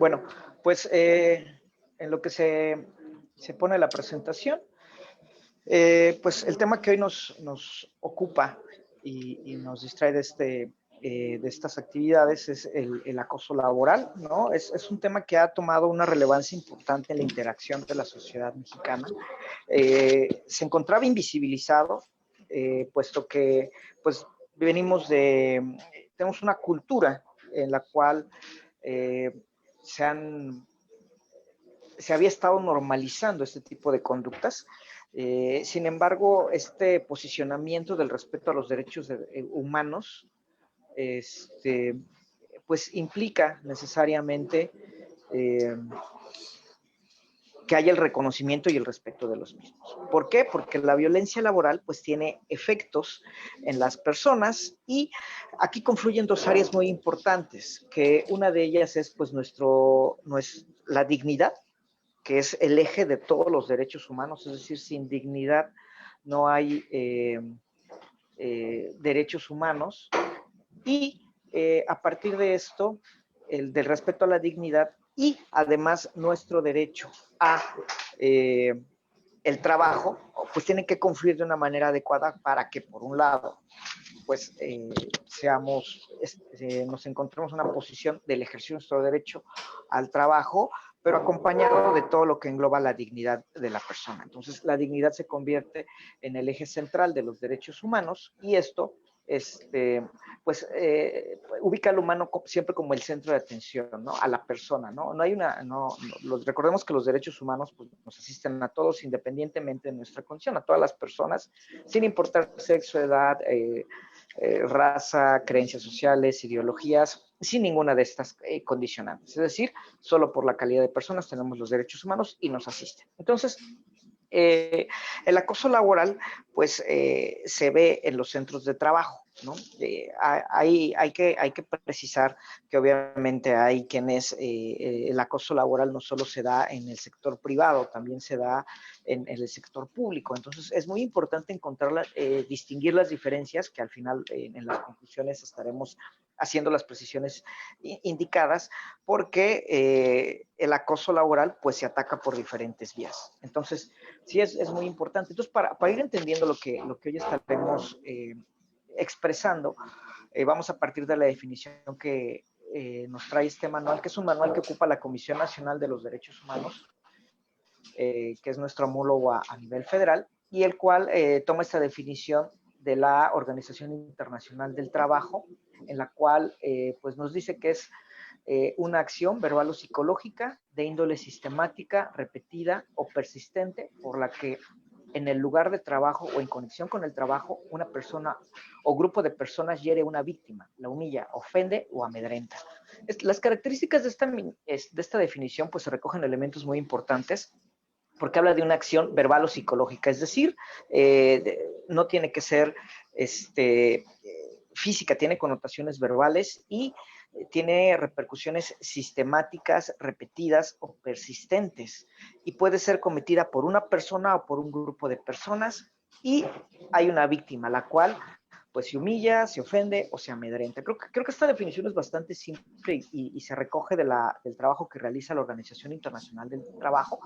Bueno, pues en lo que se pone la presentación, pues el tema que hoy nos ocupa y nos distrae de estas actividades es el acoso laboral, ¿no? Es un tema que ha tomado una relevancia importante en la interacción de la sociedad mexicana. Se encontraba invisibilizado, puesto que pues tenemos una cultura en la cual eh, se han se había estado normalizando este tipo de conductas. Sin embargo, este posicionamiento del respeto a los derechos humanos, este, pues implica necesariamente eh, que haya el reconocimiento y el respeto de los mismos. ¿Por qué? Porque la violencia laboral pues tiene efectos en las personas y aquí confluyen dos áreas muy importantes, que una de ellas es pues la dignidad, que es el eje de todos los derechos humanos, es decir, sin dignidad no hay derechos humanos. Y a partir de esto, el del respeto a la dignidad y además nuestro derecho a el trabajo, pues tienen que confluir de una manera adecuada para que, por un lado, pues nos encontremos en una posición del ejercicio de nuestro derecho al trabajo, pero acompañado de todo lo que engloba la dignidad de la persona. Entonces, la dignidad se convierte en el eje central de los derechos humanos y esto ubica al humano siempre como el centro de atención, ¿no? A la persona, ¿no? Recordemos que los derechos humanos pues, nos asisten a todos independientemente de nuestra condición, a todas las personas, sin importar sexo, edad, raza, creencias sociales, ideologías, sin ninguna de estas condicionantes. Es decir, solo por la calidad de personas tenemos los derechos humanos y nos asisten. Entonces, el acoso laboral, pues, se ve en los centros de trabajo, ¿no? Hay que precisar que obviamente hay quienes el acoso laboral no solo se da en el sector privado, también se da en el sector público. Entonces, es muy importante distinguir las diferencias, que al final en las conclusiones estaremos haciendo las precisiones indicadas, porque el acoso laboral pues se ataca por diferentes vías. Entonces, sí es muy importante. Entonces, para ir entendiendo lo que hoy estaremos expresando, vamos a partir de la definición que nos trae este manual, que es un manual que ocupa la Comisión Nacional de los Derechos Humanos, que es nuestro homólogo a nivel federal, y el cual toma esta definición de la Organización Internacional del Trabajo, en la cual pues nos dice que es una acción verbal o psicológica de índole sistemática, repetida o persistente por la que en el lugar de trabajo o en conexión con el trabajo una persona o grupo de personas hiere a una víctima, la humilla, ofende o amedrenta. Las características de esta definición pues se recogen elementos muy importantes porque habla de una acción verbal o psicológica, es decir, no tiene que ser física, tiene connotaciones verbales y tiene repercusiones sistemáticas, repetidas o persistentes y puede ser cometida por una persona o por un grupo de personas y hay una víctima, la cual pues se humilla, se ofende o se amedrenta. Creo que esta definición es bastante simple y se recoge del trabajo que realiza la Organización Internacional del Trabajo,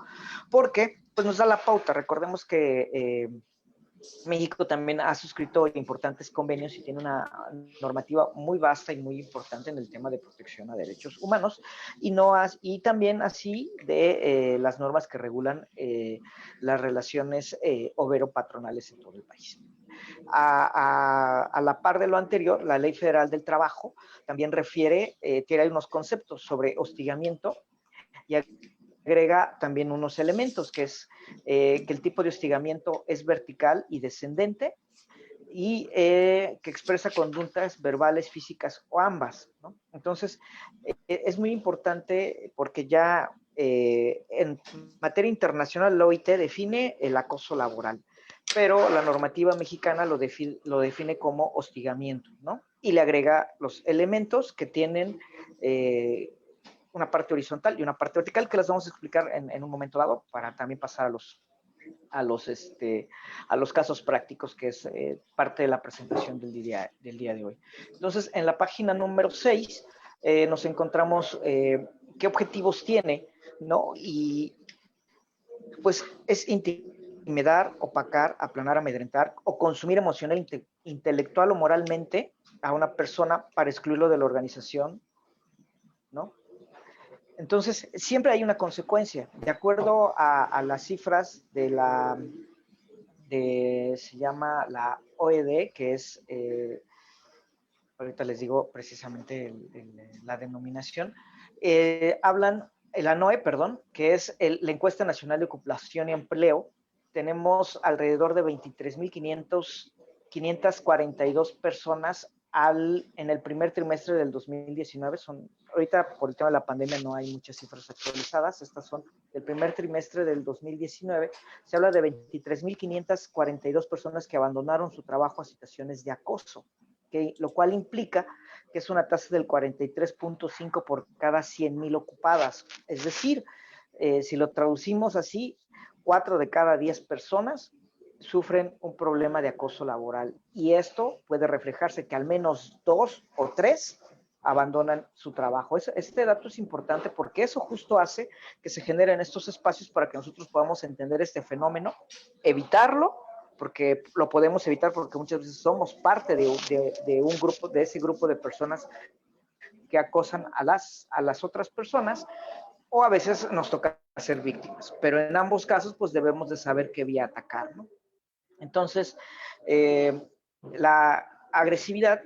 porque pues, nos da la pauta. Recordemos que México también ha suscrito importantes convenios y tiene una normativa muy vasta y muy importante en el tema de protección a derechos humanos y también así de las normas que regulan las relaciones obrero-patronales en todo el país. A la par de lo anterior, la Ley Federal del Trabajo también tiene unos conceptos sobre hostigamiento y agrega también unos elementos, que es que el tipo de hostigamiento es vertical y descendente y que expresa conductas verbales, físicas o ambas, ¿no? Entonces, es muy importante porque ya en materia internacional la OIT define el acoso laboral, pero la normativa mexicana lo define como hostigamiento, ¿no? Y le agrega los elementos que tienen una parte horizontal y una parte vertical, que las vamos a explicar en un momento dado para también pasar a los casos prácticos, que es parte de la presentación del día de hoy. Entonces, en la página número 6 nos encontramos qué objetivos tiene, ¿no? Y pues es intimidar, opacar, aplanar, amedrentar o consumir emocional, intelectual o moralmente a una persona para excluirlo de la organización, ¿no? Entonces, siempre hay una consecuencia. De acuerdo a las cifras se llama la OED, que es, ahorita les digo precisamente la denominación, la NOE, perdón, que es la Encuesta Nacional de Ocupación y Empleo. Tenemos alrededor de 23,542 personas en el primer trimestre del 2019. Ahorita por el tema de la pandemia no hay muchas cifras actualizadas, estas son del primer trimestre del 2019. Se habla de 23,542 personas que abandonaron su trabajo a situaciones de acoso, lo cual implica que es una tasa del 43.5 por cada 100,000 ocupadas. Es decir, si lo traducimos así, 4 de cada 10 personas sufren un problema de acoso laboral, y esto puede reflejarse que al menos 2 o 3 abandonan su trabajo. Este dato es importante porque eso justo hace que se generen estos espacios para que nosotros podamos entender este fenómeno, evitarlo, porque lo podemos evitar porque muchas veces somos parte de un grupo, de ese grupo de personas que acosan a las otras personas, o a veces nos toca ser víctimas, pero en ambos casos pues debemos de saber qué vía atacar, ¿no? Entonces, la agresividad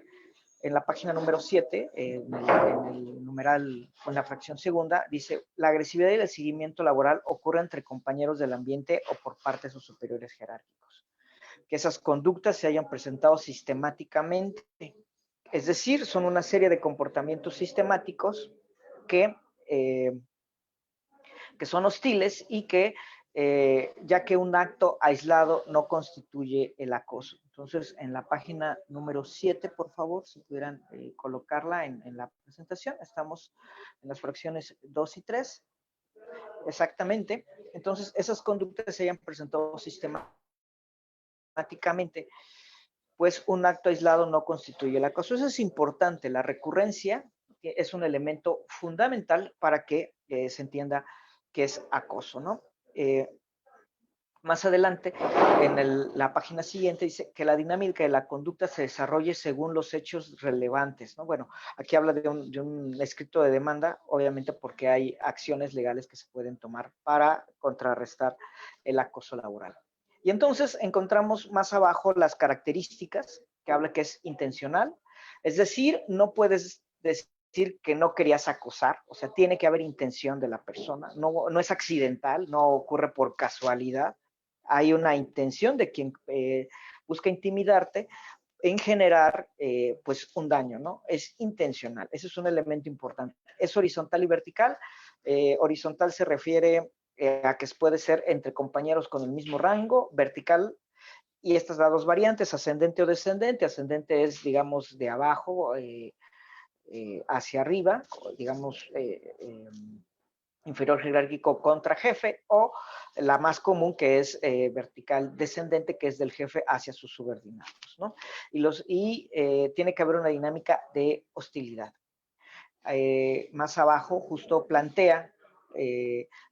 en la página número 7, en el numeral, en la fracción segunda, dice: la agresividad y el seguimiento laboral ocurre entre compañeros del ambiente o por parte de sus superiores jerárquicos. Que esas conductas se hayan presentado sistemáticamente, es decir, son una serie de comportamientos sistemáticos que, eh, que son hostiles y que, ya que un acto aislado no constituye el acoso. Entonces, en la página número 7, por favor, si pudieran colocarla en la presentación, estamos en las fracciones 2 y 3. Exactamente. Entonces, esas conductas se hayan presentado sistemáticamente, pues un acto aislado no constituye el acoso. Eso es importante. La recurrencia es un elemento fundamental para que se entienda que es acoso, ¿no? Más adelante, en la página siguiente, dice que la dinámica de la conducta se desarrolle según los hechos relevantes, ¿no? Bueno, aquí habla de un escrito de demanda, obviamente porque hay acciones legales que se pueden tomar para contrarrestar el acoso laboral. Y entonces encontramos más abajo las características, que habla que es intencional, es decir, no puedes decir que no querías acosar, o sea, tiene que haber intención de la persona, no es accidental, no ocurre por casualidad, hay una intención de quien busca intimidarte en generar pues un daño, ¿no? Es intencional, ese es un elemento importante. Es horizontal y vertical. Horizontal se refiere a que puede ser entre compañeros con el mismo rango, vertical, y estas dos variantes, ascendente o descendente. Ascendente es, digamos, de abajo hacia arriba, digamos, inferior jerárquico contra jefe, o la más común, que es vertical descendente, que es del jefe hacia sus subordinados, ¿no? Y tiene que haber una dinámica de hostilidad. Más abajo justo plantea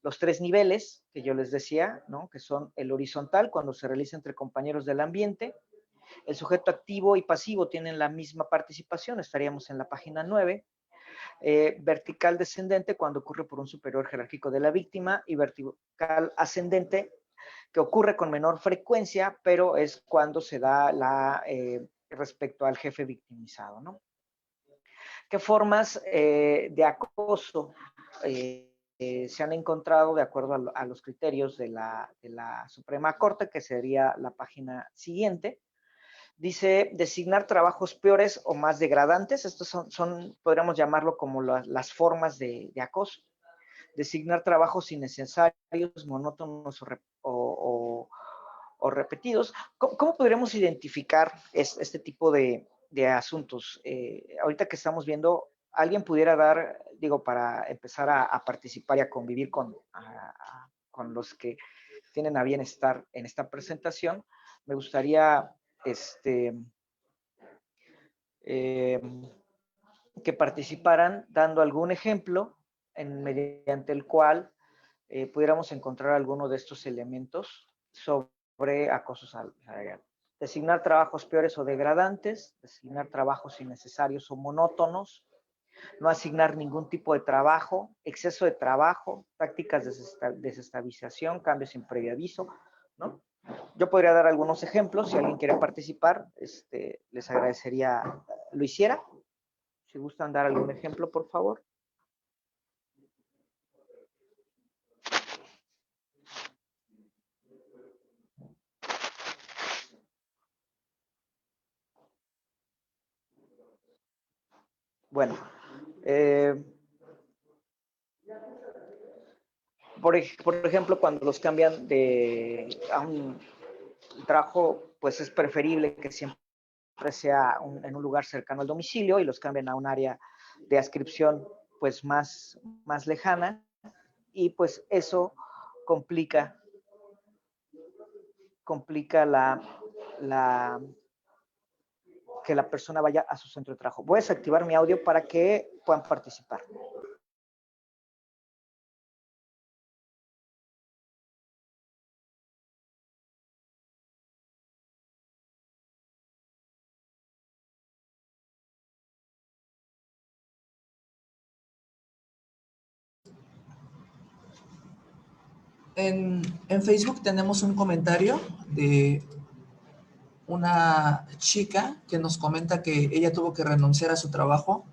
los 3 niveles que yo les decía, ¿no? Que son el horizontal, cuando se realiza entre compañeros del ambiente. El sujeto activo y pasivo tienen la misma participación, estaríamos en la página 9. Vertical descendente, cuando ocurre por un superior jerárquico de la víctima, y vertical ascendente, que ocurre con menor frecuencia, pero es cuando se da respecto al jefe victimizado, ¿no? ¿Qué formas de acoso se han encontrado de acuerdo a los criterios de la Suprema Corte, que sería la página siguiente? Dice: designar trabajos peores o más degradantes. Estos podríamos llamarlo como las formas de acoso. Designar trabajos innecesarios, monótonos o repetidos. ¿Cómo podríamos identificar este tipo de asuntos? Ahorita que estamos viendo, alguien pudiera dar, digo, para empezar a participar y a convivir con los que tienen a bien estar en esta presentación, me gustaría eh, que participaran dando algún ejemplo mediante el cual pudiéramos encontrar alguno de estos elementos sobre acoso salarial. Designar trabajos peores o degradantes, designar trabajos innecesarios o monótonos, no asignar ningún tipo de trabajo, exceso de trabajo, prácticas de desestabilización, cambios sin previo aviso, ¿no? Yo podría dar algunos ejemplos, si alguien quiere participar, les agradecería lo hiciera. Si gustan dar algún ejemplo, por favor. Bueno, por ejemplo, cuando los cambian a un trabajo, pues es preferible que siempre sea en un lugar cercano al domicilio y los cambian a un área de adscripción pues más lejana, y pues eso complica la que la persona vaya a su centro de trabajo. Voy a desactivar mi audio para que puedan participar. En Facebook tenemos un comentario de una chica que nos comenta que ella tuvo que renunciar a su trabajo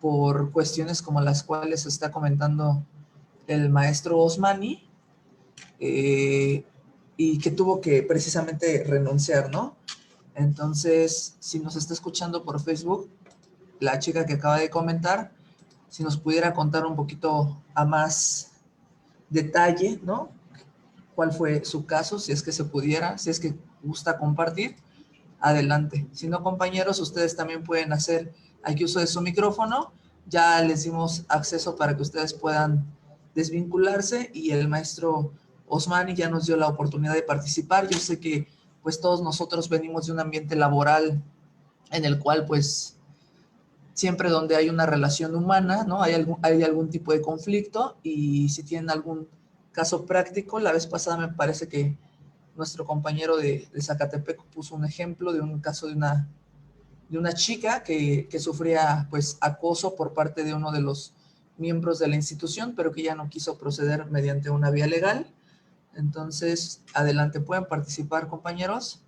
por cuestiones como las cuales está comentando el maestro Osmani, y que tuvo que precisamente renunciar, ¿no? Entonces, si nos está escuchando por Facebook, la chica que acaba de comentar, si nos pudiera contar un poquito a más detalle, ¿no? ¿Cuál fue su caso? Si es que se pudiera, si es que gusta compartir, adelante. Si no, compañeros, ustedes también pueden hacer aquí uso de su micrófono. Ya les dimos acceso para que ustedes puedan desvincularse y el maestro Osmani ya nos dio la oportunidad de participar. Yo sé que pues todos nosotros venimos de un ambiente laboral en el cual pues siempre donde hay una relación humana, ¿no? Hay algún tipo de conflicto, y si tienen algún caso práctico, la vez pasada me parece que nuestro compañero de Zacatepec puso un ejemplo de un caso de una chica que sufría pues acoso por parte de uno de los miembros de la institución, pero que ya no quiso proceder mediante una vía legal. Entonces, adelante, pueden participar, compañeros.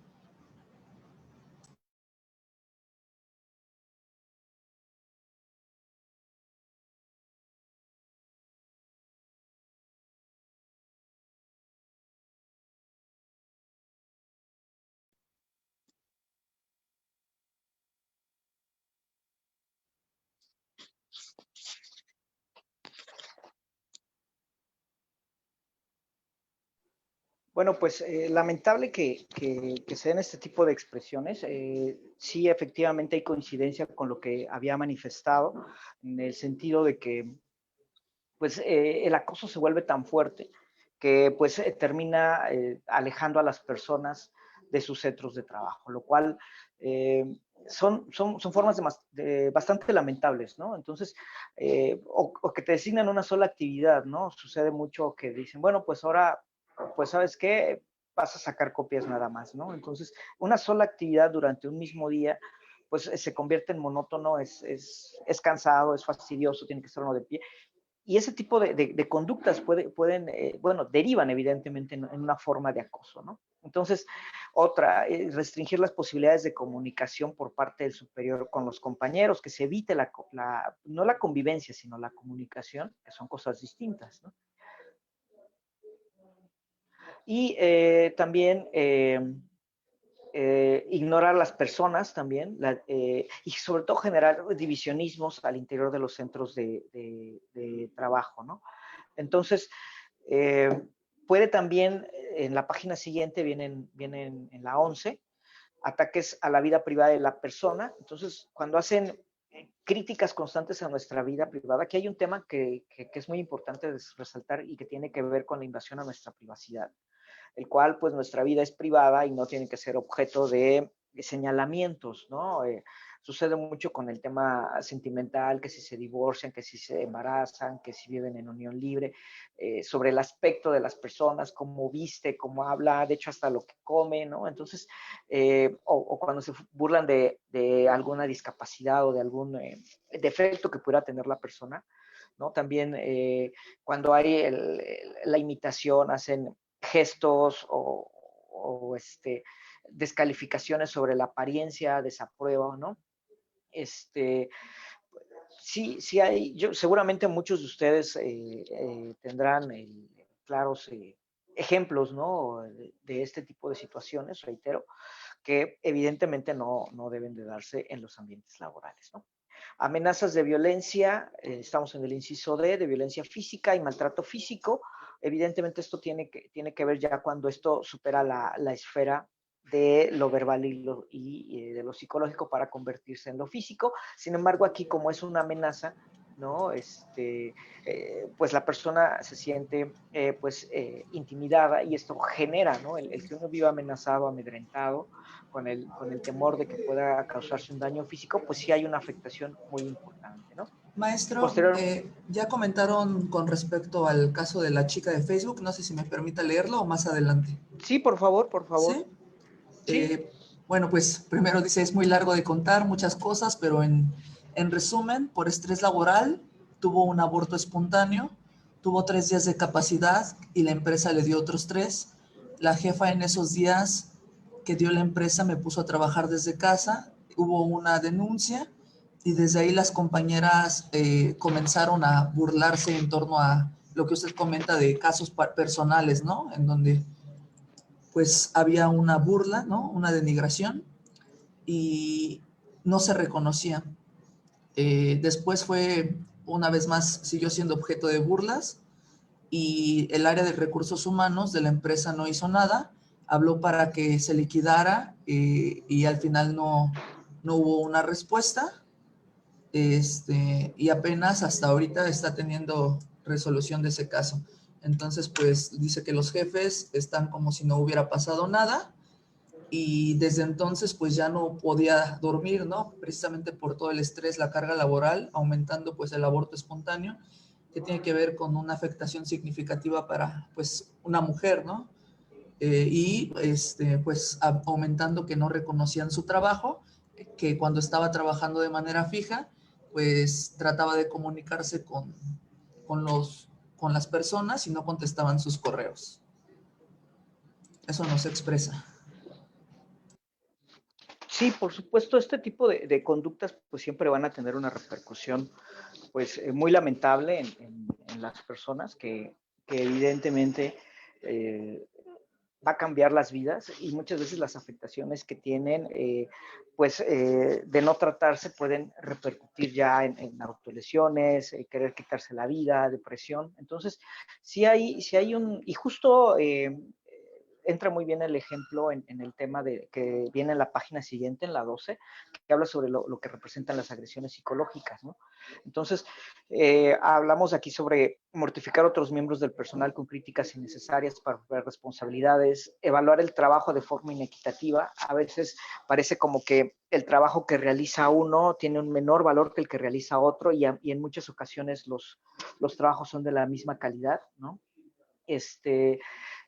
Bueno, pues lamentable que se den este tipo de expresiones. Sí, efectivamente hay coincidencia con lo que había manifestado, en el sentido de que pues el acoso se vuelve tan fuerte que pues termina alejando a las personas de sus centros de trabajo, lo cual son formas bastante lamentables, ¿no? Entonces, o que te designan una sola actividad, ¿no? Sucede mucho que dicen, bueno, pues ahora, pues ¿sabes qué? Vas a sacar copias nada más, ¿no? Entonces, una sola actividad durante un mismo día, pues se convierte en monótono, es cansado, es fastidioso, tiene que estar uno de pie. Y ese tipo de conductas pueden bueno, derivan evidentemente en una forma de acoso, ¿no? Entonces, otra, restringir las posibilidades de comunicación por parte del superior con los compañeros, que se evite no la convivencia, sino la comunicación, que son cosas distintas, ¿no? Y también ignorar a las personas también, y sobre todo generar divisionismos al interior de los centros de trabajo, ¿no? Entonces, eh, puede también, en la página siguiente, vienen en la 11, ataques a la vida privada de la persona. Entonces, cuando hacen críticas constantes a nuestra vida privada, aquí hay un tema que es muy importante resaltar y que tiene que ver con la invasión a nuestra privacidad, el cual pues nuestra vida es privada y no tiene que ser objeto de señalamientos, ¿no? Sucede mucho con el tema sentimental, que si se divorcian, que si se embarazan, que si viven en unión libre, sobre el aspecto de las personas, cómo viste, cómo habla, de hecho hasta lo que come, ¿no? Entonces, o cuando se burlan de alguna discapacidad o de algún defecto que pudiera tener la persona, ¿no? También cuando hay la imitación, hacen gestos o descalificaciones sobre la apariencia, desaprueba, ¿no? Sí, sí hay, seguramente muchos de ustedes tendrán claros ejemplos, ¿no? De este tipo de situaciones, reitero, que evidentemente no deben de darse en los ambientes laborales, ¿no? Amenazas de violencia, estamos en el inciso D, de violencia física y maltrato físico. Evidentemente esto tiene que ver ya cuando esto supera la esfera de lo verbal y de lo psicológico para convertirse en lo físico. Sin embargo, aquí como es una amenaza, ¿no? Pues la persona se siente intimidada y esto genera, ¿no? El que uno viva amenazado, amedrentado, con el temor de que pueda causarse un daño físico, pues sí hay una afectación muy importante, ¿no? Maestro, Posterior, ya comentaron con respecto al caso de la chica de Facebook, no sé si me permita leerlo o más adelante. sí, por favor, por favor. ¿Sí? Sí. Bueno, pues primero dice, es muy largo de contar muchas cosas, pero en resumen, por estrés laboral, tuvo un aborto espontáneo, tuvo 3 días de capacidad y la empresa le dio otros 3. La jefa en esos días que dio la empresa me puso a trabajar desde casa, hubo una denuncia y desde ahí las compañeras comenzaron a burlarse en torno a lo que usted comenta de casos personales, ¿no? En donde pues había una burla, ¿no? Una denigración y no se reconocía. Después fue, una vez más, siguió siendo objeto de burlas y el área de recursos humanos de la empresa no hizo nada, habló para que se liquidara y al final no hubo una respuesta. Y apenas hasta ahorita está teniendo resolución de ese caso. Entonces, pues dice que los jefes están como si no hubiera pasado nada y desde entonces pues ya no podía dormir, ¿no? Precisamente por todo el estrés, la carga laboral, aumentando pues el aborto espontáneo, que tiene que ver con una afectación significativa para pues una mujer, ¿no? Pues aumentando que no reconocían su trabajo, que cuando estaba trabajando de manera fija, pues trataba de comunicarse con, los, con las personas y no contestaban sus correos. Eso no se expresa. Sí, por supuesto, este tipo de conductas pues siempre van a tener una repercusión pues muy lamentable en las personas que evidentemente eh, va a cambiar las vidas y muchas veces las afectaciones que tienen, de no tratarse pueden repercutir ya en autolesiones, querer quitarse la vida, depresión. Entonces, sí hay y justo entra muy bien el ejemplo en el tema de que viene en la página siguiente, en la 12, que habla sobre lo que representan las agresiones psicológicas, ¿no? Entonces, hablamos aquí sobre mortificar a otros miembros del personal con críticas innecesarias para ver responsabilidades, evaluar el trabajo de forma inequitativa. A veces parece como que el trabajo que realiza uno tiene un menor valor que el que realiza otro y en muchas ocasiones los trabajos son de la misma calidad, ¿no?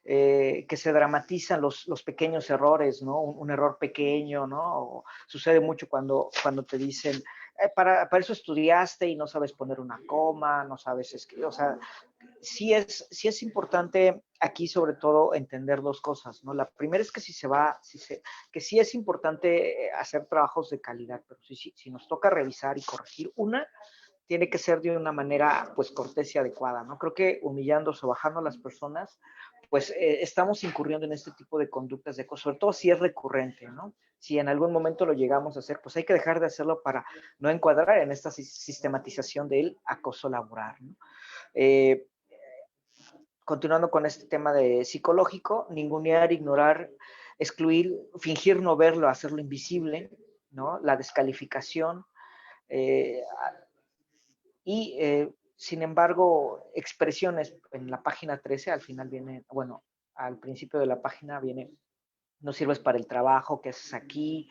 Que se dramatizan los pequeños errores, ¿no? Un error pequeño, ¿no? O sucede mucho cuando te dicen, para eso estudiaste y no sabes poner una coma, no sabes escribir, o sea, sí es importante aquí sobre todo entender dos cosas, ¿no? La primera es que que sí es importante hacer trabajos de calidad, pero si nos toca revisar y corregir tiene que ser de una manera, pues, cortés y adecuada, ¿no? Creo que humillando o bajando a las personas, pues, estamos incurriendo en este tipo de conductas de acoso, sobre todo si es recurrente, ¿no? Si en algún momento lo llegamos a hacer, pues hay que dejar de hacerlo para no encuadrar en esta sistematización del acoso laboral, ¿no? Eh, Continuando con este tema de psicológico, ningunear, ignorar, excluir, fingir no verlo, hacerlo invisible, ¿no? La descalificación, eh, y sin embargo, expresiones en la página 13, al final viene, bueno, al principio de la página viene no sirves para el trabajo, ¿qué haces aquí?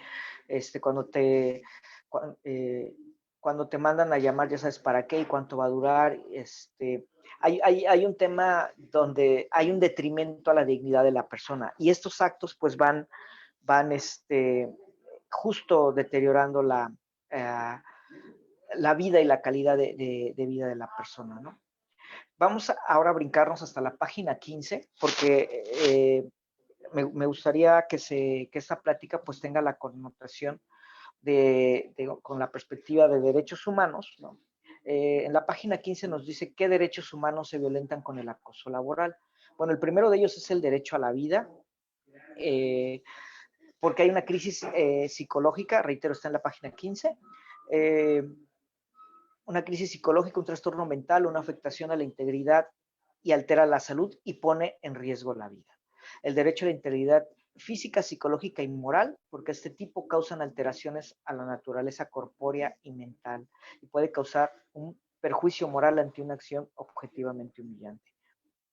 Cuando te, cuando te mandan a llamar, ya sabes para qué y cuánto va a durar. Hay un tema donde hay un detrimento a la dignidad de la persona y estos actos pues van justo deteriorando la vida y la calidad de vida de la persona, ¿no? Vamos ahora a brincarnos hasta la página 15, porque me gustaría que esta plática pues tenga la connotación con la perspectiva de derechos humanos, ¿no? En la página 15 nos dice qué derechos humanos se violentan con el acoso laboral. Bueno, el primero de ellos es el derecho a la vida, porque hay una crisis psicológica, reitero, está en la página 15, eh, una crisis psicológica, un trastorno mental, una afectación a la integridad y altera la salud y pone en riesgo la vida. El derecho a la integridad física, psicológica y moral, porque este tipo causan alteraciones a la naturaleza corpórea y mental y puede causar un perjuicio moral ante una acción objetivamente humillante.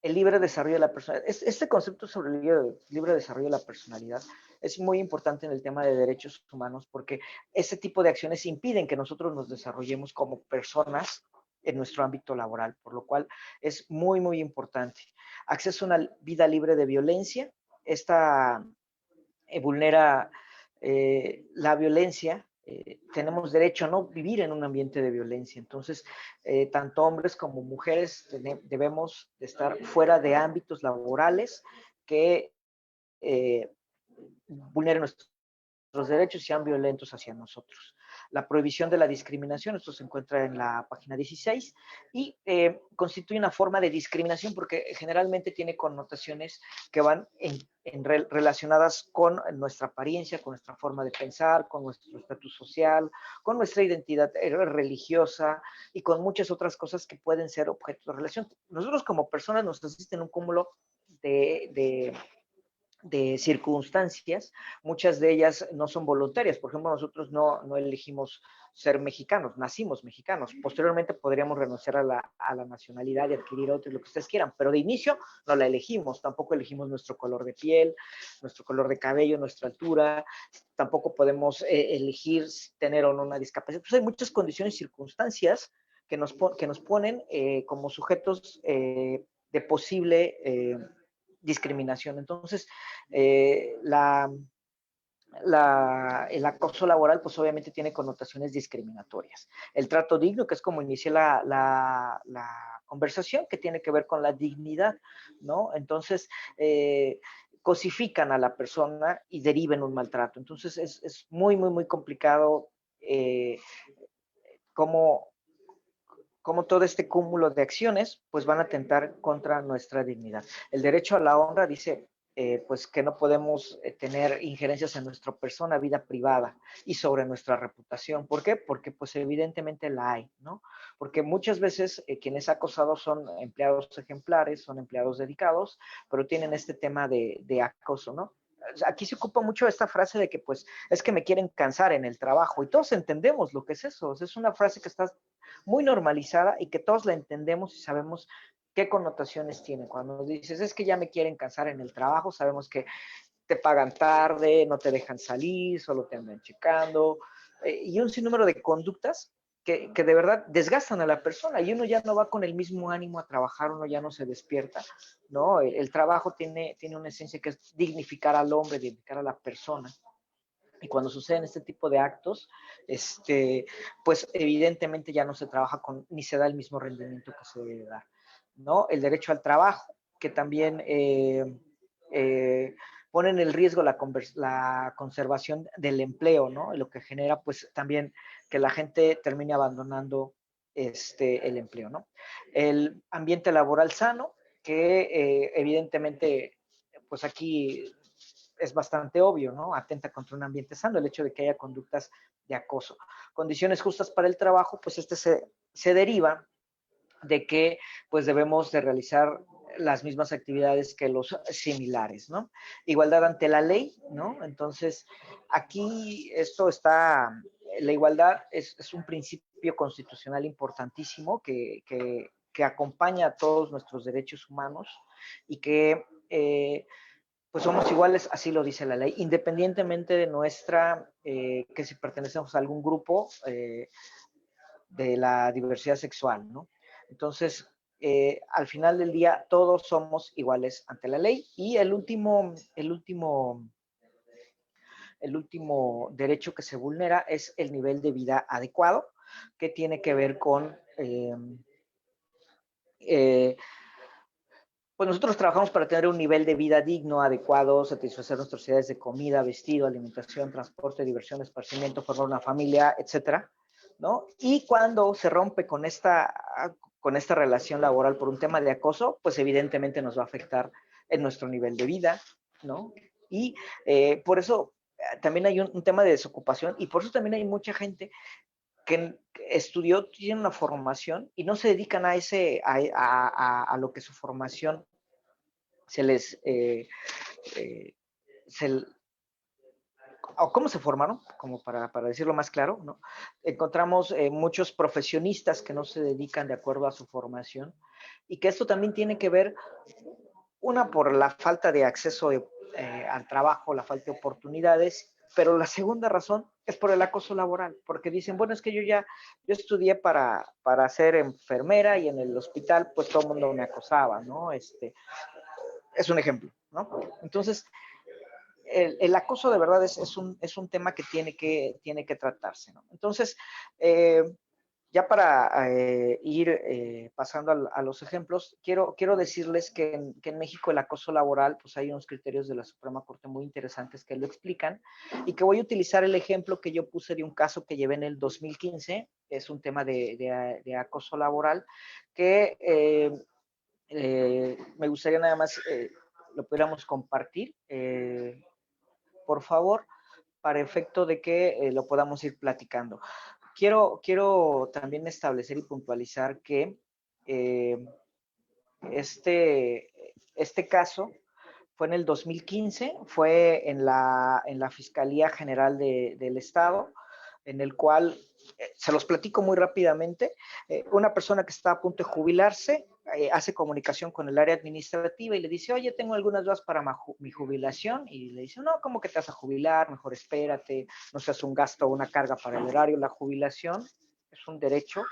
El libre desarrollo de la personalidad. Este concepto sobre el libre desarrollo de la personalidad es muy importante en el tema de derechos humanos porque este tipo de acciones impiden que nosotros nos desarrollemos como personas en nuestro ámbito laboral, por lo cual es muy, muy importante. Acceso a una vida libre de violencia. Esta vulnera la violencia. Tenemos derecho a no vivir en un ambiente de violencia. Entonces, tanto hombres como mujeres debemos de estar fuera de ámbitos laborales que eh, vulneren nuestros derechos y sean violentos hacia nosotros. La prohibición de la discriminación, esto se encuentra en la página 16, y constituye una forma de discriminación porque generalmente tiene connotaciones que van relacionadas con nuestra apariencia, con nuestra forma de pensar, con nuestro estatus social, con nuestra identidad religiosa y con muchas otras cosas que pueden ser objeto de relación. Nosotros como personas nos asisten un cúmulo de circunstancias, muchas de ellas no son voluntarias. Por ejemplo, nosotros no elegimos ser mexicanos, nacimos mexicanos. Posteriormente podríamos renunciar a la nacionalidad y adquirir otro, lo que ustedes quieran, pero de inicio no la elegimos, tampoco elegimos nuestro color de piel, nuestro color de cabello, nuestra altura, tampoco podemos elegir tener o no una discapacidad. Entonces hay muchas condiciones y circunstancias que nos ponen como sujetos de posible discriminación. Entonces, el acoso laboral, pues obviamente tiene connotaciones discriminatorias. El trato digno, que es como inicié la conversación, que tiene que ver con la dignidad, ¿no? Entonces, cosifican a la persona y deriven un maltrato. Entonces, es muy, muy, muy complicado cómo todo este cúmulo de acciones pues van a atentar contra nuestra dignidad. El derecho a la honra dice pues que no podemos tener injerencias en nuestra persona, vida privada y sobre nuestra reputación. ¿Por qué? Porque pues evidentemente la hay, ¿no? Porque muchas veces quienes acosados son empleados ejemplares, son empleados dedicados, pero tienen este tema de acoso, ¿no? Aquí se ocupa mucho esta frase de que pues es que me quieren cansar en el trabajo y todos entendemos lo que es eso. Es una frase que está muy normalizada y que todos la entendemos y sabemos qué connotaciones tiene. Cuando dices, es que ya me quieren cansar en el trabajo, sabemos que te pagan tarde, no te dejan salir, solo te andan checando, y un sinnúmero de conductas que de verdad desgastan a la persona y uno ya no va con el mismo ánimo a trabajar, uno ya no se despierta, ¿no? El trabajo tiene una esencia que es dignificar al hombre, dignificar a la persona. Y cuando suceden este tipo de actos, pues evidentemente ya no se trabaja ni se da el mismo rendimiento que se debe dar, ¿no? El derecho al trabajo, que también pone en el riesgo la conservación del empleo, ¿no? Lo que genera, pues, también que la gente termine abandonando el empleo, ¿no? El ambiente laboral sano, que evidentemente, pues aquí es bastante obvio, ¿no? Atenta contra un ambiente sano, el hecho de que haya conductas de acoso. Condiciones justas para el trabajo, pues se deriva de que pues debemos de realizar las mismas actividades que los similares, ¿no? Igualdad ante la ley, ¿no? Entonces, aquí la igualdad es un principio constitucional importantísimo que acompaña a todos nuestros derechos humanos y que pues somos iguales, así lo dice la ley, independientemente de nuestra, que si pertenecemos a algún grupo de la diversidad sexual, ¿no? Entonces, al final del día, todos somos iguales ante la ley. Y el último derecho que se vulnera es el nivel de vida adecuado, que tiene que ver con pues nosotros trabajamos para tener un nivel de vida digno, adecuado, satisfacer nuestras necesidades de comida, vestido, alimentación, transporte, diversión, esparcimiento, formar una familia, etcétera, ¿no? Y cuando se rompe con esta relación laboral por un tema de acoso, pues evidentemente nos va a afectar en nuestro nivel de vida, ¿no? Y por eso también hay un tema de desocupación, y por eso también hay mucha gente que estudió, tiene una formación y no se dedican a lo que su formación se les, se, o cómo se formaron, como para decirlo más claro, ¿no? Encontramos muchos profesionistas que no se dedican de acuerdo a su formación, y que esto también tiene que ver, una, por la falta de acceso al trabajo, la falta de oportunidades, pero la segunda razón es por el acoso laboral, porque dicen, bueno, es que yo estudié para ser enfermera, y en el hospital pues todo el mundo me acosaba, ¿no? Es un ejemplo, ¿no? Entonces, el acoso de verdad es un tema que tiene que tratarse, ¿no? Entonces, ya para ir pasando a los ejemplos, quiero decirles que en México el acoso laboral, pues hay unos criterios de la Suprema Corte muy interesantes que lo explican, y que voy a utilizar el ejemplo que yo puse de un caso que llevé en el 2015, es un tema de acoso laboral, que me gustaría nada más lo pudiéramos compartir, por favor, para efecto de que lo podamos ir platicando. Quiero también establecer y puntualizar que eh, este caso fue en el 2015, fue en la Fiscalía General del Estado, en el cual, se los platico muy rápidamente, una persona que está a punto de jubilarse hace comunicación con el área administrativa y le dice, oye, tengo algunas dudas para mi jubilación, y le dice, no, ¿cómo que te vas a jubilar? Mejor espérate, no seas un gasto o una carga para el erario. La jubilación es un derecho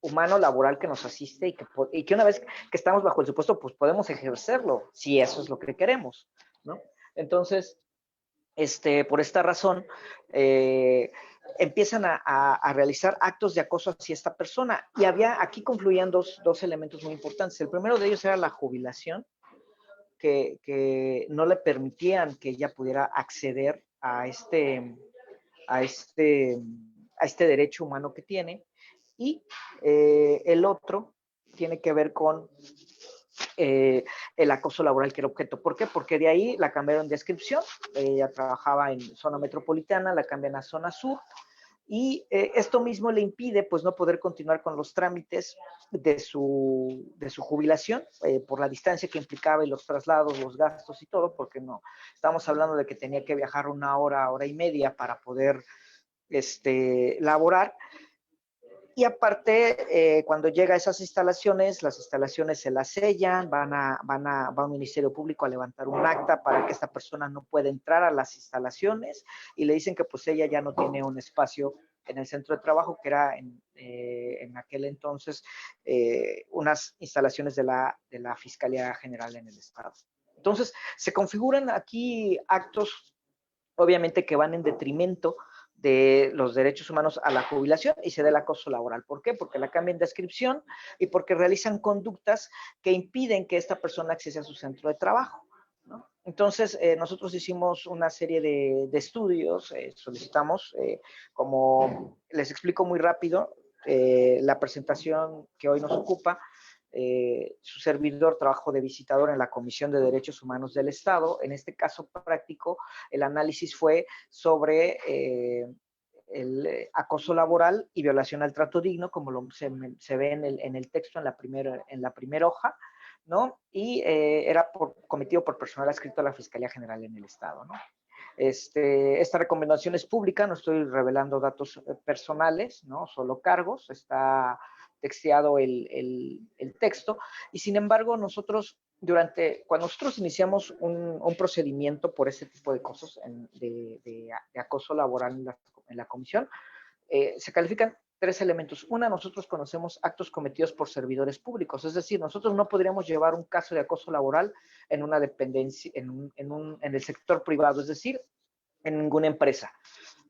humano laboral que nos asiste, y que una vez que estamos bajo el supuesto, pues podemos ejercerlo, si eso es lo que queremos, ¿no? Entonces, por esta razón, empiezan a realizar actos de acoso hacia esta persona, y aquí confluían dos elementos muy importantes. El primero de ellos era la jubilación, que no le permitían que ella pudiera acceder a este, a este derecho humano que tiene. Y el otro tiene que ver con el acoso laboral, que era objeto. ¿Por qué? Porque de ahí la cambiaron de adscripción. Ella trabajaba en zona metropolitana, la cambian a zona sur, y esto mismo le impide pues no poder continuar con los trámites de su jubilación, por la distancia que implicaba, y los traslados, los gastos y todo, porque no, estamos hablando de que tenía que viajar una hora, hora y media para poder laborar. Y aparte, cuando llega a esas instalaciones, las instalaciones se las sellan, va un ministerio público a levantar un acta para que esta persona no pueda entrar a las instalaciones, y le dicen que pues ella ya no tiene un espacio en el centro de trabajo, que era en aquel entonces unas instalaciones de la Fiscalía General en el Estado. Entonces, se configuran aquí actos, obviamente, que van en detrimento de los derechos humanos a la jubilación, y se da el acoso laboral. ¿Por qué? Porque la cambian de adscripción, y porque realizan conductas que impiden que esta persona acceda a su centro de trabajo, ¿no? Entonces, nosotros hicimos una serie de estudios, solicitamos, como les explico muy rápido, la presentación que hoy nos ocupa. Su servidor trabajó de visitador en la Comisión de Derechos Humanos del Estado. En este caso práctico, el análisis fue sobre el acoso laboral y violación al trato digno, como se ve en el texto, en la primera hoja, ¿no? Y era cometido por personal adscrito a la Fiscalía General en el Estado, ¿no? Esta recomendación es pública, no estoy revelando datos personales, ¿no? Solo cargos, está texteado el texto, y sin embargo nosotros cuando nosotros iniciamos un procedimiento por este tipo de cosas, de acoso laboral en la comisión, se califican 3 elementos. Una, nosotros conocemos actos cometidos por servidores públicos, es decir, nosotros no podríamos llevar un caso de acoso laboral en una dependencia, en el sector privado, es decir, en ninguna empresa,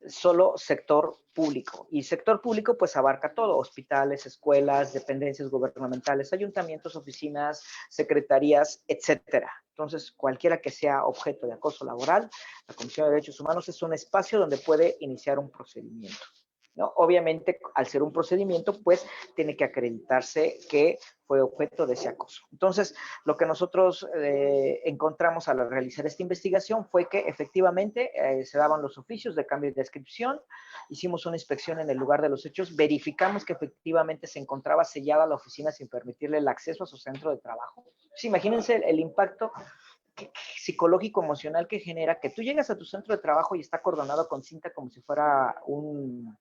solo sector público. Y sector público pues abarca todo, hospitales, escuelas, dependencias gubernamentales, ayuntamientos, oficinas, secretarías, etcétera. Entonces, cualquiera que sea objeto de acoso laboral, la Comisión de Derechos Humanos es un espacio donde puede iniciar un procedimiento, ¿no? Obviamente, al ser un procedimiento, pues tiene que acreditarse que fue objeto de ese acoso. Entonces, lo que nosotros encontramos al realizar esta investigación fue que efectivamente se daban los oficios de cambio de descripción, hicimos una inspección en el lugar de los hechos, verificamos que efectivamente se encontraba sellada la oficina sin permitirle el acceso a su centro de trabajo. Pues imagínense el impacto psicológico, emocional que genera que tú llegas a tu centro de trabajo y está acordonado con cinta como si fuera un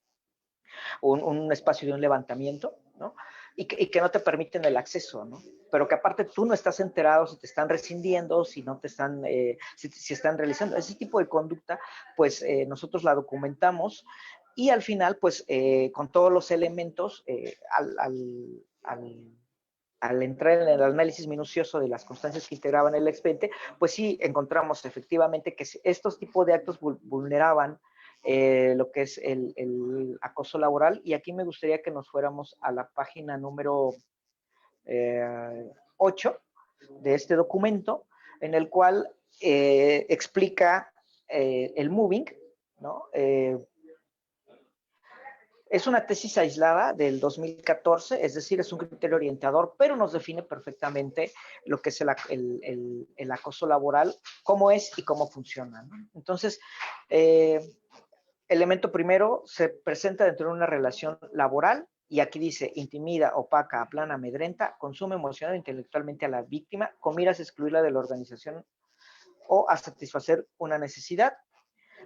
espacio de un levantamiento, ¿no? Y que no te permiten el acceso, ¿no? Pero que aparte tú no estás enterado si te están rescindiendo, si no te están, si están realizando ese tipo de conducta, pues nosotros la documentamos y al final, pues con todos los elementos, al entrar en el análisis minucioso de las constancias que integraban el expediente, pues sí encontramos efectivamente que estos tipos de actos vulneraban lo que es el acoso laboral. Y aquí me gustaría que nos fuéramos a la página número 8 de este documento, en el cual explica el moving, ¿no? Es una tesis aislada del 2014, es decir, es un criterio orientador, pero nos define perfectamente lo que es el acoso laboral, cómo es y cómo funciona, ¿no? Entonces, elemento primero, se presenta dentro de una relación laboral, y aquí dice, intimida, opaca, aplana, amedrenta, consume emocional e intelectualmente a la víctima, con miras a excluirla de la organización o a satisfacer una necesidad.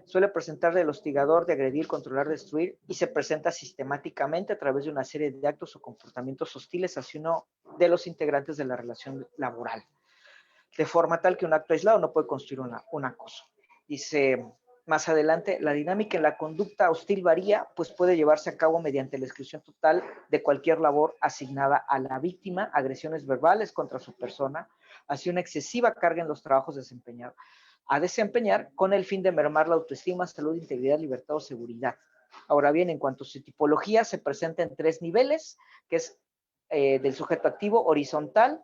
Suele presentar del hostigador de agredir, controlar, destruir, y se presenta sistemáticamente a través de una serie de actos o comportamientos hostiles hacia uno de los integrantes de la relación laboral, de forma tal que un acto aislado no puede construir un acoso. Dice más adelante, la dinámica en la conducta hostil varía, pues puede llevarse a cabo mediante la exclusión total de cualquier labor asignada a la víctima, agresiones verbales contra su persona, así una excesiva carga en los trabajos a desempeñar con el fin de mermar la autoestima, salud, integridad, libertad o seguridad. Ahora bien, en cuanto a su tipología, se presenta en 3 niveles, que es del sujeto activo, horizontal,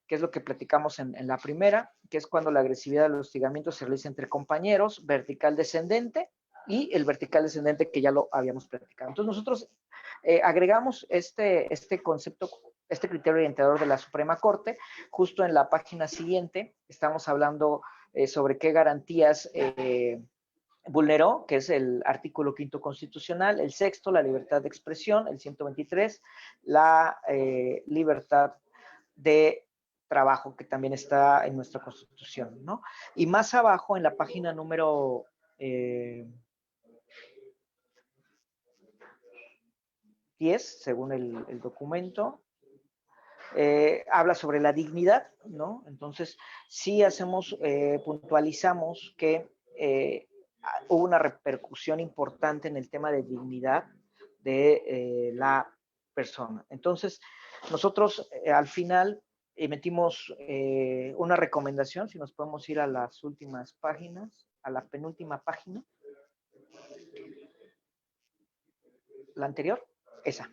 que es lo que platicamos en la primera, que es cuando la agresividad del hostigamiento se realiza entre compañeros, vertical descendente, y el vertical descendente que ya lo habíamos platicado. Entonces nosotros agregamos este concepto, este criterio orientador de la Suprema Corte, justo en la página siguiente, estamos hablando sobre qué garantías vulneró, que es el artículo 5º constitucional, el 6º, la libertad de expresión, el 123, la libertad de trabajo, que también está en nuestra Constitución, ¿no? Y más abajo, en la página número 10, según el documento, habla sobre la dignidad, ¿no? Entonces, sí hacemos, puntualizamos que hubo una repercusión importante en el tema de dignidad de la persona. Entonces, nosotros al final emitimos una recomendación, si nos podemos ir a las últimas páginas, a la penúltima página, la anterior, esa.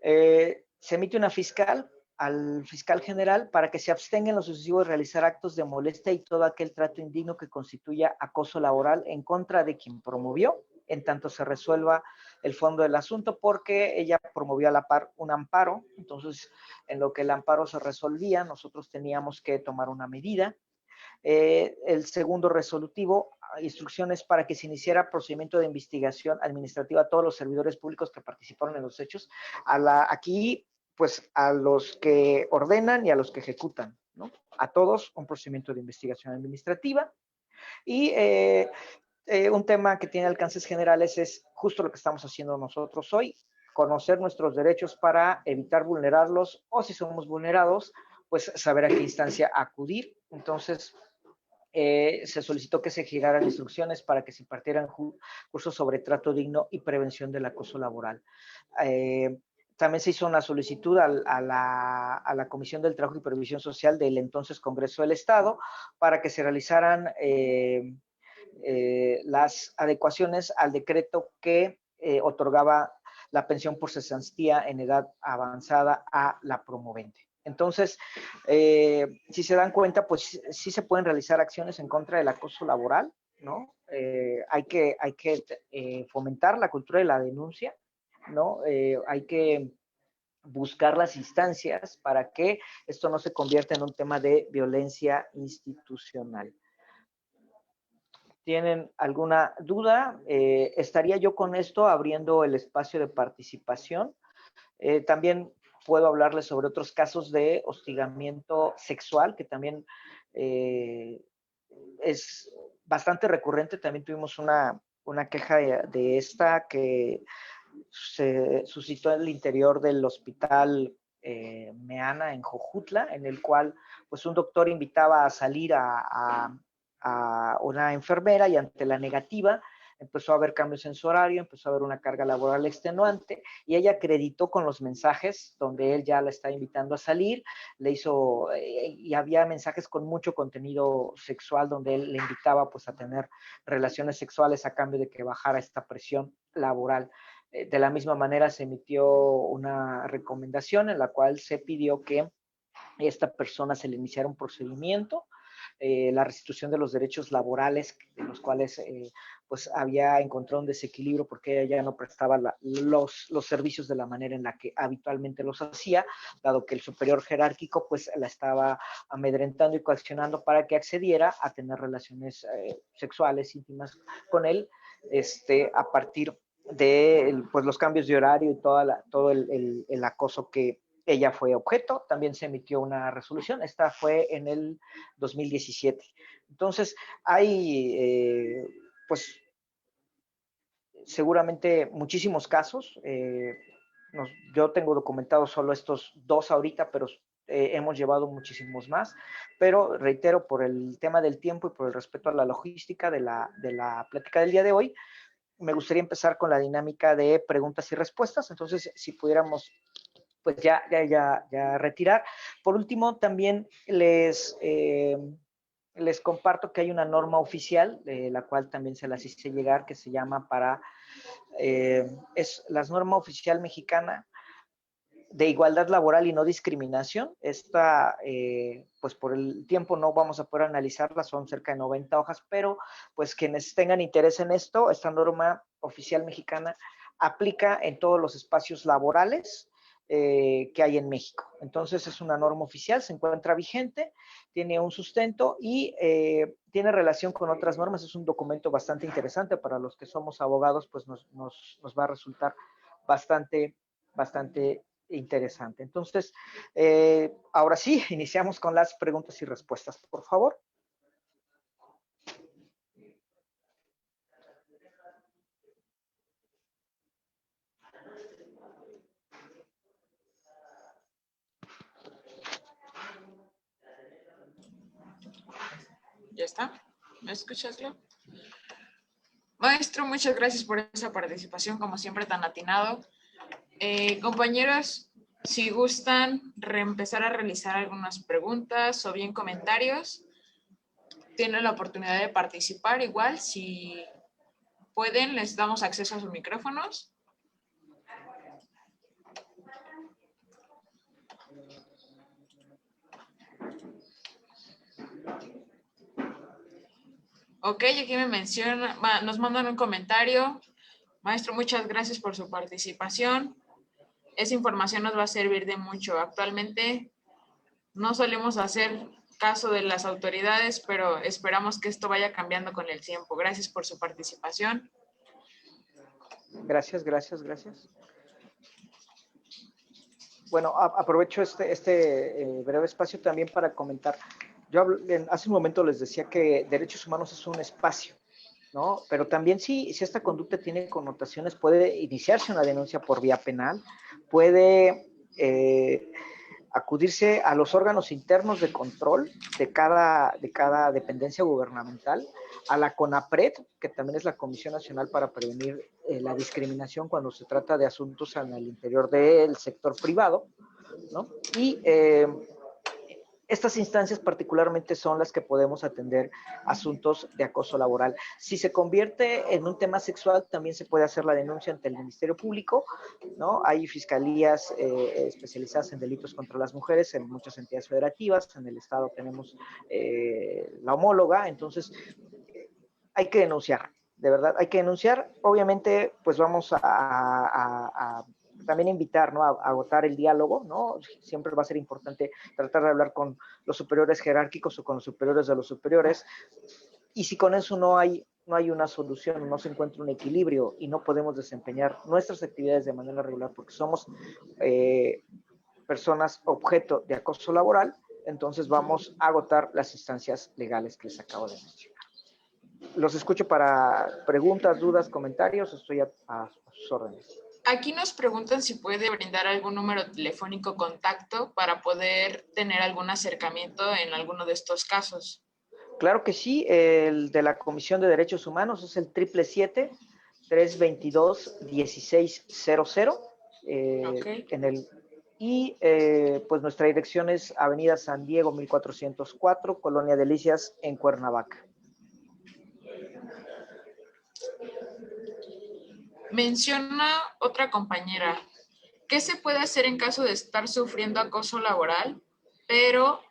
Se emite una fiscal al fiscal general para que se abstenga en lo sucesivo de realizar actos de molestia y todo aquel trato indigno que constituya acoso laboral en contra de quien promovió, en tanto se resuelva el fondo del asunto, porque ella promovió a la par un amparo. Entonces, en lo que el amparo se resolvía, nosotros teníamos que tomar una medida. El segundo resolutivo, instrucciones para que se iniciara procedimiento de investigación administrativa a todos los servidores públicos que participaron en los hechos. Aquí, pues, a los que ordenan y a los que ejecutan, ¿no? A todos un procedimiento de investigación administrativa. Y un tema que tiene alcances generales es justo lo que estamos haciendo nosotros hoy, conocer nuestros derechos para evitar vulnerarlos, o si somos vulnerados, pues saber a qué instancia acudir. Entonces, se solicitó que se giraran instrucciones para que se impartieran cursos sobre trato digno y prevención del acoso laboral. También se hizo una solicitud a la Comisión del Trabajo y Previsión Social del entonces Congreso del Estado para que se realizaran las adecuaciones al decreto que otorgaba la pensión por cesantía en edad avanzada a la promovente. Entonces, si se dan cuenta, pues sí se pueden realizar acciones en contra del acoso laboral, ¿no? Hay que fomentar la cultura de la denuncia, ¿no? Hay que buscar las instancias para que esto no se convierta en un tema de violencia institucional. ¿Tienen alguna duda? Estaría yo con esto abriendo el espacio de participación. También puedo hablarles sobre otros casos de hostigamiento sexual, que también es bastante recurrente. También tuvimos una queja de esta que se suscitó en el interior del hospital Meana en Jojutla, en el cual pues un doctor invitaba a salir a una enfermera y ante la negativa empezó a haber cambios en su horario, empezó a haber una carga laboral extenuante y ella acreditó con los mensajes donde él ya la está invitando a salir, le hizo, y había mensajes con mucho contenido sexual donde él le invitaba pues a tener relaciones sexuales a cambio de que bajara esta presión laboral. De la misma manera se emitió una recomendación en la cual se pidió que a esta persona se le iniciara un procedimiento, la restitución de los derechos laborales, de los cuales pues había encontrado un desequilibrio porque ella ya no prestaba los servicios de la manera en la que habitualmente los hacía, dado que el superior jerárquico pues la estaba amedrentando y coaccionando para que accediera a tener relaciones sexuales íntimas con él, a partir de pues, los cambios de horario y todo el acoso que ella fue objeto. También se emitió una resolución, esta fue en el 2017. Entonces, hay, pues, seguramente muchísimos casos. Yo tengo documentados solo estos dos ahorita, pero hemos llevado muchísimos más. Pero reitero, por el tema del tiempo y por el respeto a la logística de la plática del día de hoy, me gustaría empezar con la dinámica de preguntas y respuestas. Entonces, si pudiéramos pues ya retirar. Por último, también les comparto que hay una norma oficial, la cual también se las hice llegar, que se llama es la norma oficial mexicana de igualdad laboral y no discriminación. Esta, pues por el tiempo no vamos a poder analizarla, son cerca de 90 hojas, pero pues quienes tengan interés en esto, esta norma oficial mexicana aplica en todos los espacios laborales que hay en México. Entonces es una norma oficial, se encuentra vigente, tiene un sustento y tiene relación con otras normas. Es un documento bastante interesante para los que somos abogados, pues nos va a resultar bastante interesante. Entonces, ahora sí, iniciamos con las preguntas y respuestas, por favor. ¿Ya está? ¿Me escuchas, Leo? Maestro, muchas gracias por esa participación, como siempre, tan atinado. Compañeros, si gustan reempezar a realizar algunas preguntas o bien comentarios, tienen la oportunidad de participar. Igual, si pueden, les damos acceso a sus micrófonos. Ok, aquí me menciona, nos mandan un comentario. Maestro, muchas gracias por su participación. Esa información nos va a servir de mucho. Actualmente no solemos hacer caso de las autoridades, pero esperamos que esto vaya cambiando con el tiempo. Gracias por su participación. Gracias. Bueno, aprovecho este breve espacio también para comentar. Yo hace un momento les decía que derechos humanos es un espacio, ¿no? Pero también si esta conducta tiene connotaciones, puede iniciarse una denuncia por vía penal, puede acudirse a los órganos internos de control de cada dependencia gubernamental, a la CONAPRED, que también es la Comisión Nacional para Prevenir la Discriminación cuando se trata de asuntos en el interior del sector privado, ¿no? Y estas instancias particularmente son las que podemos atender asuntos de acoso laboral. Si se convierte en un tema sexual, también se puede hacer la denuncia ante el Ministerio Público, ¿no? Hay fiscalías especializadas en delitos contra las mujeres en muchas entidades federativas, en el Estado tenemos la homóloga, entonces hay que denunciar, de verdad, hay que denunciar. Obviamente, pues vamos a también invitar, ¿no? A agotar el diálogo, ¿no? Siempre va a ser importante tratar de hablar con los superiores jerárquicos o con los superiores de los superiores. Y si con eso no hay una solución, no se encuentra un equilibrio y no podemos desempeñar nuestras actividades de manera regular porque somos personas objeto de acoso laboral, entonces vamos a agotar las instancias legales que les acabo de mencionar. Los escucho para preguntas, dudas, comentarios, estoy a sus órdenes. Aquí nos preguntan si puede brindar algún número telefónico contacto para poder tener algún acercamiento en alguno de estos casos. Claro que sí, el de la Comisión de Derechos Humanos es el 777-322-1600. Okay. Pues nuestra dirección es Avenida San Diego 1404, Colonia Delicias, en Cuernavaca. Menciona otra compañera, ¿qué se puede hacer en caso de estar sufriendo acoso laboral, pero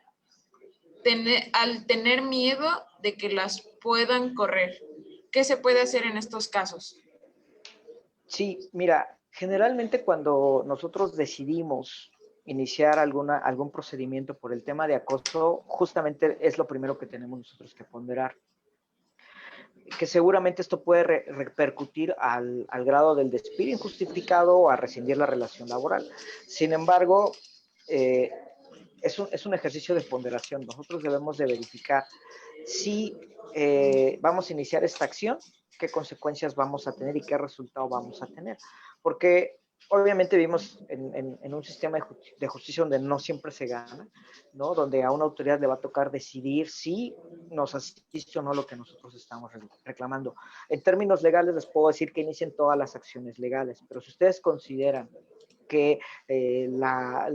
al tener miedo de que las puedan correr? ¿Qué se puede hacer en estos casos? Sí, mira, generalmente cuando nosotros decidimos iniciar algún procedimiento por el tema de acoso, justamente es lo primero que tenemos nosotros que ponderar. Que seguramente esto puede repercutir al grado del despido injustificado o a rescindir la relación laboral. Sin embargo, es un ejercicio de ponderación. Nosotros debemos de verificar si vamos a iniciar esta acción, qué consecuencias vamos a tener y qué resultado vamos a tener. Porque obviamente vivimos en un sistema de justicia donde no siempre se gana, ¿no? Donde a una autoridad le va a tocar decidir si nos asiste o no lo que nosotros estamos reclamando. En términos legales les puedo decir que inicien todas las acciones legales, pero si ustedes consideran que la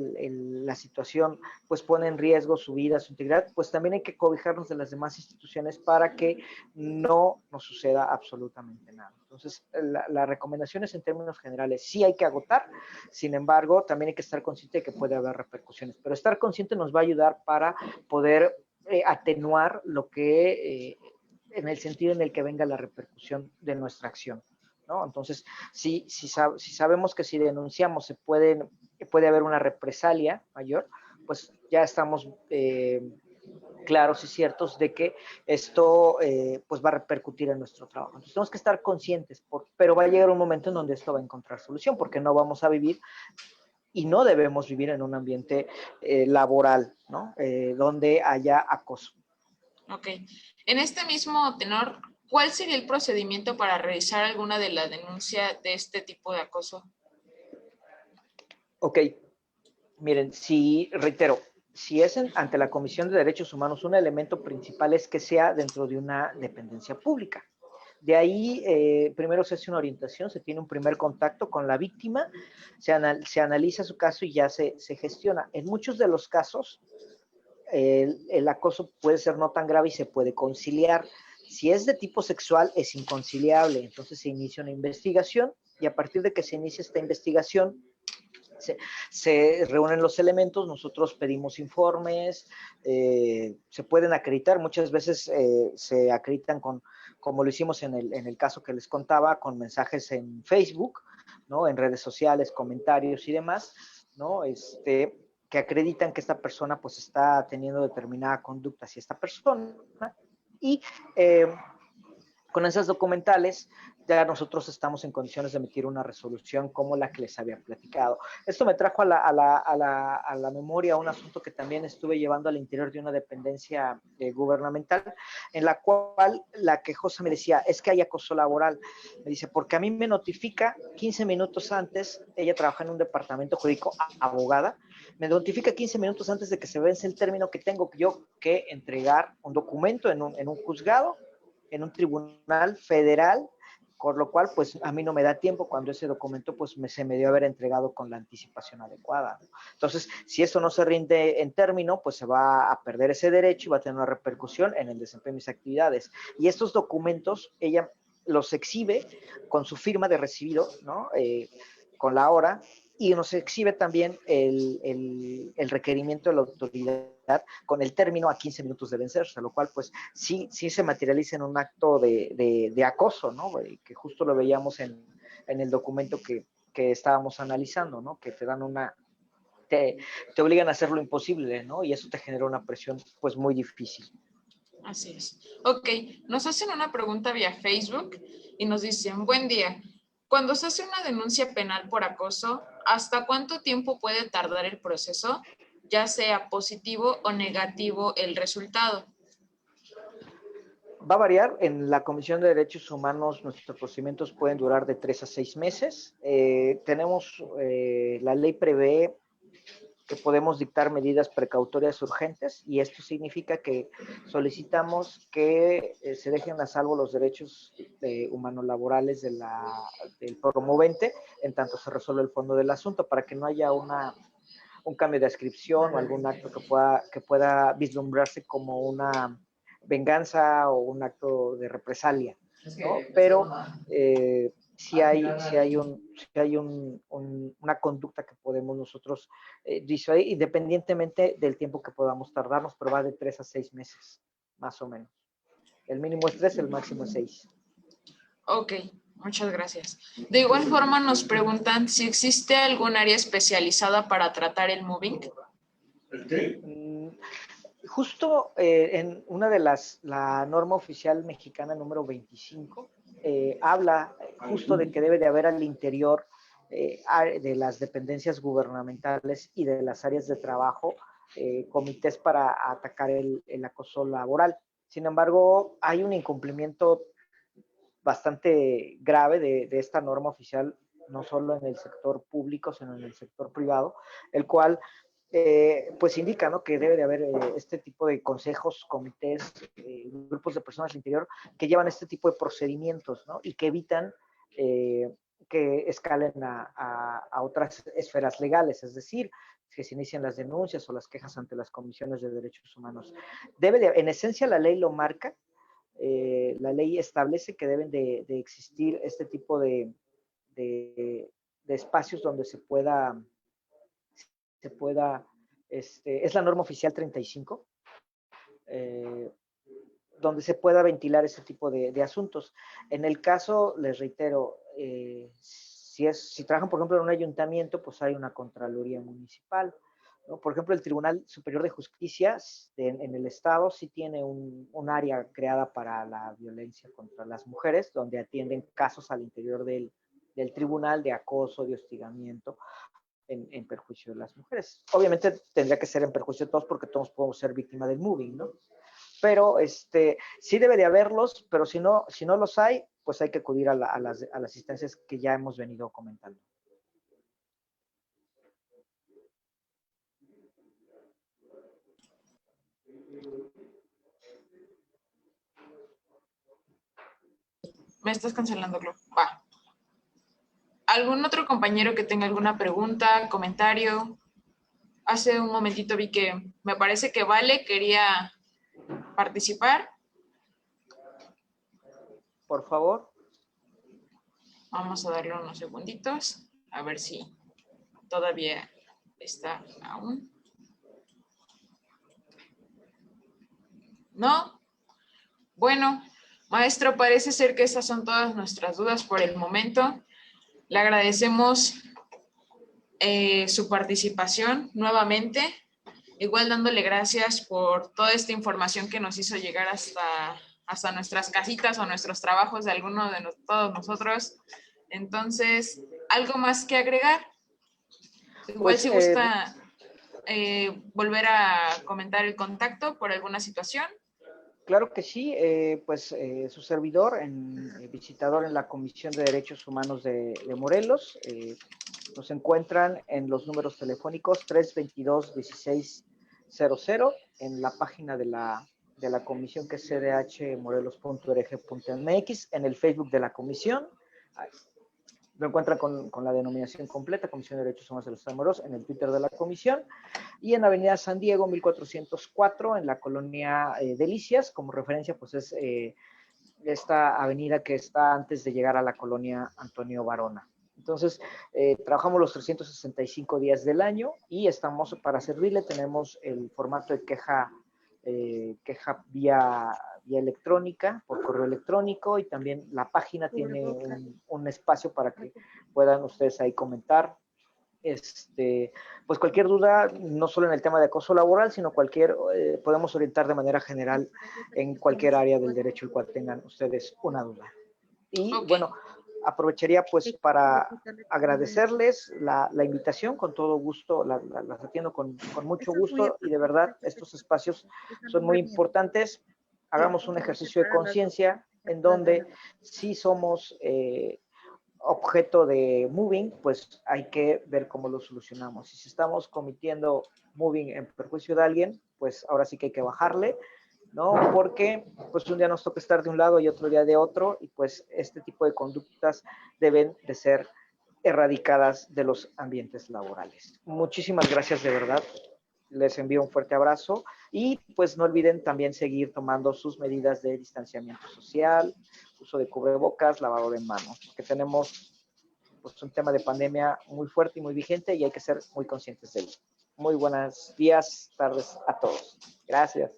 situación pues pone en riesgo su vida, su integridad, pues también hay que cobijarnos de las demás instituciones para que no nos suceda absolutamente nada. Entonces, la recomendación es en términos generales, sí hay que agotar, sin embargo, también hay que estar consciente de que puede haber repercusiones, pero estar consciente nos va a ayudar para poder atenuar lo que, en el sentido en el que venga la repercusión de nuestra acción, ¿no? Entonces, si sabemos que si denunciamos puede haber una represalia mayor, pues ya estamos claros y ciertos de que esto pues va a repercutir en nuestro trabajo. Entonces tenemos que estar conscientes, pero va a llegar un momento en donde esto va a encontrar solución, porque no vamos a vivir y no debemos vivir en un ambiente laboral, ¿no? Donde haya acoso. Ok. En este mismo tenor, ¿cuál sería el procedimiento para realizar alguna de la denuncia de este tipo de acoso? Ok. Miren, reitero, si es ante la Comisión de Derechos Humanos, un elemento principal es que sea dentro de una dependencia pública. De ahí, primero se hace una orientación, se tiene un primer contacto con la víctima, se analiza su caso y ya se gestiona. En muchos de los casos, el acoso puede ser no tan grave y se puede conciliar. Si es de tipo sexual, es inconciliable. Entonces se inicia una investigación y a partir de que se inicia esta investigación, se reúnen los elementos, nosotros pedimos informes, se pueden acreditar, muchas veces se acreditan como lo hicimos en el caso que les contaba, con mensajes en Facebook, ¿no? En redes sociales, comentarios y demás, ¿no? Que acreditan que esta persona pues está teniendo determinada conducta hacia esta persona y Con esas documentales, ya nosotros estamos en condiciones de emitir una resolución como la que les había platicado. Esto me trajo a la memoria un asunto que también estuve llevando al interior de una dependencia gubernamental, en la cual la quejosa me decía, es que hay acoso laboral. Me dice, porque a mí me notifica 15 minutos antes, ella trabaja en un departamento jurídico, abogada, me notifica 15 minutos antes de que se vence el término que tengo yo que entregar un documento en un juzgado, en un tribunal federal, con lo cual, pues, a mí no me da tiempo cuando ese documento, pues, se me dio haber entregado con la anticipación adecuada, ¿no? Entonces, si eso no se rinde en término, pues se va a perder ese derecho y va a tener una repercusión en el desempeño de mis actividades. Y estos documentos, ella los exhibe con su firma de recibido, ¿no? Con la hora, y nos exhibe también el requerimiento de la autoridad con el término a 15 minutos de vencerse, lo cual pues sí se materializa en un acto de acoso, ¿no? Que justo lo veíamos en el documento que estábamos analizando, ¿no? Que te dan te obligan a hacer lo imposible, ¿no? Y eso te genera una presión pues muy difícil. Así es. Ok, nos hacen una pregunta vía Facebook y nos dicen, buen día, cuando se hace una denuncia penal por acoso, ¿hasta cuánto tiempo puede tardar el proceso, ya sea positivo o negativo el resultado? Va a variar. En la Comisión de Derechos Humanos nuestros procedimientos pueden durar de 3 a 6 meses. La ley prevé que podemos dictar medidas precautorias urgentes y esto significa que solicitamos que se dejen a salvo los derechos humanolaborales del promovente en tanto se resuelve el fondo del asunto para que no haya un cambio de adscripción o algún acto que pueda vislumbrarse como una venganza o un acto de represalia, ¿no? Pero si hay una conducta que podemos nosotros disuadir, independientemente del tiempo que podamos tardarnos, pero va de 3 a 6 meses, más o menos. El mínimo es 3, el máximo es 6. Ok, muchas gracias. De igual forma nos preguntan si existe algún área especializada para tratar el moving. Justo en una de la norma oficial mexicana número 25, habla justo de que debe de haber al interior de las dependencias gubernamentales y de las áreas de trabajo comités para atacar el acoso laboral. Sin embargo, hay un incumplimiento bastante grave de esta norma oficial, no solo en el sector público, sino en el sector privado, el cual pues indica, ¿no? Que debe de haber este tipo de consejos, comités, grupos de personas al interior que llevan este tipo de procedimientos, ¿no? Y que evitan que escalen a otras esferas legales, es decir, que se inician las denuncias o las quejas ante las comisiones de derechos humanos. En esencia la ley lo marca, la ley establece que deben de existir este tipo de espacios donde se pueda es la norma oficial 35, donde se pueda ventilar ese tipo de asuntos. En el caso, les reitero, si trabajan, por ejemplo, en un ayuntamiento, pues hay una Contraloría Municipal, ¿no? Por ejemplo, el Tribunal Superior de Justicia en el Estado sí tiene un área creada para la violencia contra las mujeres, donde atienden casos al interior del tribunal de acoso, de hostigamiento, en perjuicio de las mujeres. Obviamente tendría que ser en perjuicio de todos porque todos podemos ser víctimas del moving, ¿no? Pero sí debe de haberlos, pero si no los hay, pues hay que acudir a las asistencias que ya hemos venido comentando. Me estás cancelando, Glo. Va. ¿Algún otro compañero que tenga alguna pregunta, comentario? Hace un momentito vi que me parece que Vale quería participar. Por favor. Vamos a darle unos segunditos a ver si todavía está aún. ¿No? Bueno, maestro, parece ser que esas son todas nuestras dudas por el momento. Le agradecemos su participación nuevamente, igual dándole gracias por toda esta información que nos hizo llegar hasta hasta nuestras casitas o nuestros trabajos de alguno de todos nosotros. Entonces, ¿algo más que agregar? Igual Pues, si gusta volver a comentar el contacto por alguna situación. Claro que sí, su servidor, visitador en la Comisión de Derechos Humanos de Morelos, nos encuentran en los números telefónicos 322-1600, en la página de la comisión, que es cdhmorelos.org.mx, en el Facebook de la comisión. Lo encuentran con la denominación completa, Comisión de Derechos Humanos de los Estados de Morelos, en el Twitter de la comisión, y en Avenida San Diego, 1404, en la colonia Delicias. Como referencia, pues es esta avenida que está antes de llegar a la colonia Antonio Varona. Entonces, trabajamos los 365 días del año y estamos para servirle. Tenemos el formato de queja vía electrónica, por correo electrónico, y también la página tiene un espacio para que puedan ustedes ahí comentar. Pues cualquier duda, no solo en el tema de acoso laboral, sino podemos orientar de manera general en cualquier área del derecho el cual tengan ustedes una duda. Y bueno, aprovecharía pues para agradecerles la invitación. Con todo gusto, las atiendo con mucho gusto, y de verdad estos espacios son muy importantes. Hagamos un ejercicio de conciencia en donde si somos objeto de moving, pues hay que ver cómo lo solucionamos. Y si estamos cometiendo moving en perjuicio de alguien, pues ahora sí que hay que bajarle, ¿no? Porque pues un día nos toca estar de un lado y otro día de otro, y pues este tipo de conductas deben de ser erradicadas de los ambientes laborales. Muchísimas gracias, de verdad. Les envío un fuerte abrazo, y pues no olviden también seguir tomando sus medidas de distanciamiento social, uso de cubrebocas, lavado de manos, porque tenemos pues un tema de pandemia muy fuerte y muy vigente, y hay que ser muy conscientes de ello. Muy buenos días, tardes a todos. Gracias.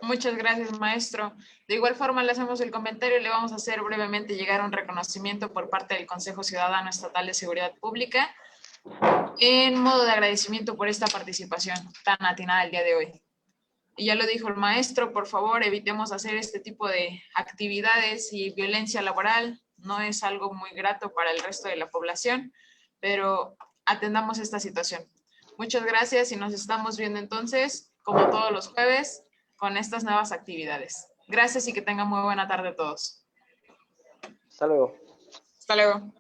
Muchas gracias, maestro. De igual forma, le hacemos el comentario y le vamos a hacer brevemente llegar un reconocimiento por parte del Consejo Ciudadano Estatal de Seguridad Pública en modo de agradecimiento por esta participación tan atinada el día de hoy. Y ya lo dijo el maestro, por favor, evitemos hacer este tipo de actividades, y violencia laboral no es algo muy grato para el resto de la población, pero atendamos esta situación. Muchas gracias, y nos estamos viendo entonces, como todos los jueves, con estas nuevas actividades. Gracias y que tengan muy buena tarde todos. Hasta luego. Hasta luego.